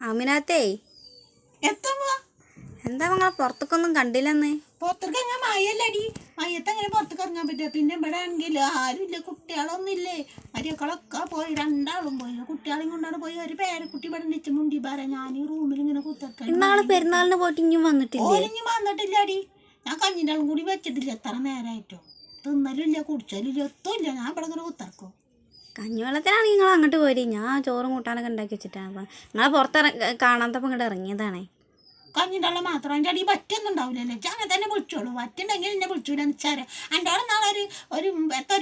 അമിനാത്തേ എത്തുമ്പോ എന്താ നിങ്ങളെ പുറത്തേക്കൊന്നും കണ്ടില്ലെന്ന്? പുറത്തേക്ക് ഇറങ്ങാൻ മഴയല്ലടി. മഴയത്ത് അങ്ങനെ പുറത്തേക്ക് ഇറങ്ങാൻ പറ്റുക? പിന്നെ ഇവിടെ ആണെങ്കിൽ ആരുമില്ല, കുട്ടികളൊന്നും ഇല്ലേ. മരിയക്കളൊക്കെ പോയി, രണ്ടാളും പോയി. കുട്ടികളെയും കൊണ്ടാണ് പോയി. ഒരു പേരക്കുട്ടി ഇവിടെ നിച്ച് മുണ്ടി പറ. ഞാൻ ഈ റൂമിൽ ഇങ്ങനെ കുത്തിർക്കണം. ഇന്നാള് പെരുന്നാളിന് പോയിട്ട് ഇനിയും വന്നിട്ടില്ലേ? ഓലിഞ്ഞ് വന്നിട്ടില്ലടി. ഞാൻ കഞ്ഞിൻ്റെ കൂടി വെച്ചിട്ടില്ല എത്ര നേരമായിട്ടോ. തിന്നലും ഇല്ല, കുടിച്ചാലും ഇല്ല, എത്തും ഇല്ല. ഞാൻ ഇവിടെ ഇങ്ങനെ കുത്തിറക്കും. കഞ്ഞിവെള്ളത്തിനാണെങ്കിൽ നിങ്ങൾ അങ്ങോട്ട് പോരി. ഞാൻ ചോറും കൂട്ടാനൊക്കെ ഉണ്ടാക്കി വെച്ചിട്ടാണ്. അപ്പം നിങ്ങളെ കാണാത്തപ്പോൾ ഇങ്ങോട്ട് ഇറങ്ങിയതാണേ. കഞ്ഞിൻ്റെ വെള്ളം മാത്രം അതിൻ്റെ അടി വറ്റൊന്നും ഉണ്ടാവില്ലല്ലേ. അങ്ങനെ തന്നെ വിളിച്ചോളൂ. വറ്റുണ്ടെങ്കിൽ എന്നെ വിളിച്ചൂല വെച്ചാൽ. എൻ്റെ അവിടെ നാളെ ഒരു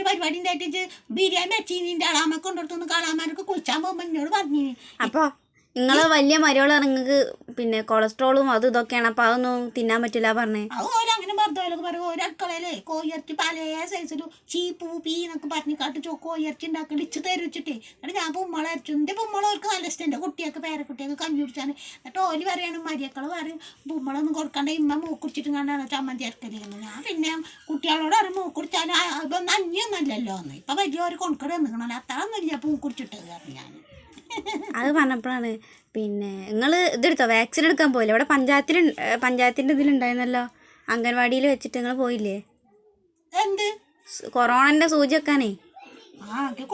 പരിപാടി ഉണ്ടായിട്ട് ബിരിയാണി വെച്ച് നിൻ്റെ അളാമൊക്കെ കൊണ്ടിടത്തുനിന്ന് കളാമാരൊക്കെ കുളിച്ചാൻ പോകുമ്പോൾ എന്നോട് പറഞ്ഞു. അപ്പോൾ നിങ്ങൾ വലിയ മരുകൾ നിങ്ങൾക്ക് പിന്നെ കൊളസ്ട്രോളും അതും ഇതൊക്കെയാണ്. അപ്പോൾ അതൊന്നും തിന്നാൻ പറ്റില്ല പറഞ്ഞേ. അത് ഓരോ അങ്ങനെ വെറുതെ പറയും. ഓരോ അടുക്കളയിലേ കോയിറച്ചി പല സൈസിലും ചീപ്പൂ പീ എന്നൊക്കെ പറഞ്ഞ് കാട്ട് കോയിറച്ചി ഉണ്ടാക്കി ഇച്ച് തരുവച്ചിട്ടേ. എന്നിട്ട് ഞാൻ പുമ്മള അരച്ചു. എൻ്റെ പുമ്മളവർക്ക് നല്ല ഇഷ്ടം. എൻ്റെ കുട്ടിയൊക്കെ പേരക്കുട്ടിയൊക്കെ കഞ്ഞി കുടിച്ചാൽ. എന്നിട്ട് ഓല് പറയാണ്, മരിയക്കൾ പറയും പുമ്മളൊന്നും കൊടുക്കാണ്ട് ഇമ്മ മൂക്കുടിച്ചിട്ടും കണ്ടാണ് ചമ്മന്തി അരക്കലിരുന്നു. ഞാൻ പിന്നെ കുട്ടികളോട് അറിയും മൂക്കുടിച്ചാൽ ഇതൊന്നും അന്യൊന്നല്ലല്ലോ എന്ന്. ഇപ്പം വലിയൊരു കൊണക്കട നിൽക്കണല്ലോ, അത്രയൊന്നും ഇല്ല പൂക്കുടിച്ചിട്ടത് പറഞ്ഞു ഞാൻ. അത് പറഞ്ഞപ്പോഴാണ് പിന്നെ നിങ്ങൾ ഇതെടുത്തോ, വാക്സിൻ എടുക്കാൻ പോയില്ലേ? ഇവിടെ പഞ്ചായത്തിൻ്റെ ഇതിലുണ്ടായിരുന്നല്ലോ, അംഗൻവാടിയിൽ വെച്ചിട്ട് നിങ്ങൾ പോയില്ലേ? എന്ത് കൊറോണൻ്റെ സൂചി വെക്കാനേ?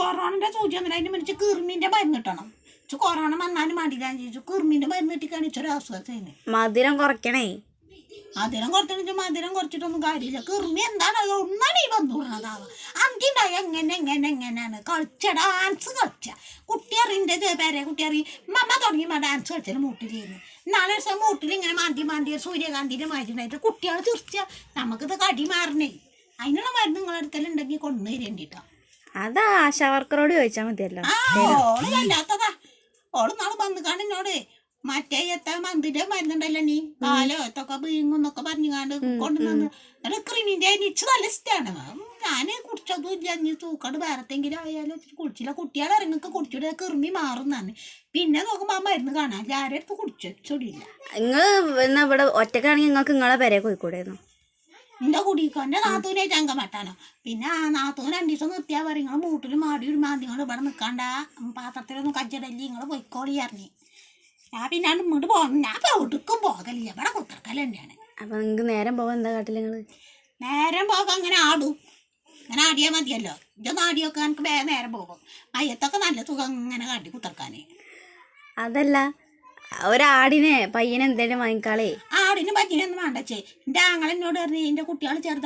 കൊറോണൻ്റെ സൂചി ഒന്നും അതിന് മുന്നിച്ച് കിർമിൻ്റെ മരുന്ന് കിട്ടണം. കൊറോണ വന്നാലും മടിയില്ലാന്ന് ചോദിച്ചു. കിർമിൻ്റെ മരുന്ന് കിട്ടിക്കാണ് ഇച്ചൊരു ആശ്വാസം. മധുരം കുറയ്ക്കണേ. മധുരം കുറച്ചെന്ന് മധുരം കുറച്ചിട്ടൊന്നും കാര്യമില്ല. കിർമി എന്താണ് ഒന്നാണ് ഈ വന്നുകൂടുന്നതാവുക. അങ്കിണ്ടായി എങ്ങനെയാണ് കളിച്ച ഡാൻസ് കളിച്ച കുട്ടി അറിൻ്റെ പേരെ കുട്ടി അറിയും മമ്മ തുടങ്ങി ഡാൻസ് കളിച്ചാൽ മൂട്ടിലിരുന്നു. നാളെ ദിവസം മൂട്ടിൽ ഇങ്ങനെ മാന്തി സൂര്യകാന്തിൻ്റെ മരുന്നായിട്ട് കുട്ടികൾ തീർച്ച നമുക്കിത് കടി മാറണേ. അതിനുള്ള മരുന്ന് നിങ്ങളെടുക്കലുണ്ടെങ്കിൽ കൊണ്ടുവരേണ്ടിട്ടോ. അതാ ആശാ വർക്കറോട് ചോദിച്ചാൽ മതിയല്ലോ. ഓള് വല്ലാത്തതാ. ഓള് നാളെ വന്ന് കാണുന്നോട് മറ്റേ എത്താൻ മന്തിൻ്റെ മരുന്നുണ്ടല്ലോ നീ കാലോ എത്തൊക്കെ വീങ്ങുന്നൊക്കെ പറഞ്ഞുകാണ്ട് കൊണ്ടുവന്ന്. അത് ക്രിമിൻ്റെ എനിക്ക് നല്ല ഇഷ്ടമാണ്. ഞാൻ കുടിച്ചതും ഇല്ല. ഇനി തൂക്കാട് വേറെത്തെങ്കിലും ആയാലും കുടിച്ചില്ല. കുട്ടികളെ ഇറങ്ങി കുടിച്ചിട്ട് കിർമി മാറുന്നാണ്. പിന്നെ നോക്കുമ്പോൾ ആ മരുന്ന് കാണാൻ ആരുടെ അടുത്ത് കുടിച്ചൊടിയില്ല. നിങ്ങൾ എന്നാ ഇവിടെ ഒറ്റക്കാണെങ്കിൽ നിങ്ങൾക്ക് നിങ്ങളെ പേരെ പോയിക്കൂടായിരുന്നു. എൻ്റെ കുടിക്കോ എൻ്റെ നാത്തൂനായിട്ട് അംഗം വെട്ടാനോ. പിന്നെ ആ നാത്തൂന് 2 ദിവസം നിർത്തിയാൽ പറയും നിങ്ങൾ മൂട്ടിൽ മാടിയൊരു മാന്തിങ്ങൾ ഇവിടെ നിൽക്കാണ്ട പാത്രത്തിലൊന്നും കജ്ജടല്ലേ നിങ്ങൾ പൊയ്ക്കോളി അറിഞ്ഞ്. ഞാൻ പിന്നെ ഇങ്ങോട്ട് പോകണം. ഞാൻ ഒടുക്കും പോകലില്ല, ഇവിടെ കുത്തിർക്കൽ തന്നെയാണ്. അപ്പം നിങ്ങൾക്ക് നേരം പോകാൻ എന്താ കാട്ടില്ല? നിങ്ങൾ നേരം പോകാൻ അങ്ങനെ ആടും. അങ്ങനെ ആടിയാൽ മതിയല്ലോ. ഇതൊന്നും ആടിയൊക്കെ എനിക്ക് വേഗം നേരം പോകും. മയ്യത്തൊക്കെ നല്ല സുഖം ഇങ്ങനെ കാട്ടി കുത്തിർക്കാനേ. അതല്ല, ഒരാടിനെ പയ്യനെ എന്തേലും വാങ്ങിക്കാളേ. ആടിന് പയ്യനൊന്നും വേണ്ടച്ചേ. എൻ്റെ ആങ്ങളെന്നോട് പറഞ്ഞ് എൻ്റെ കുട്ടികൾ ചെറുതാ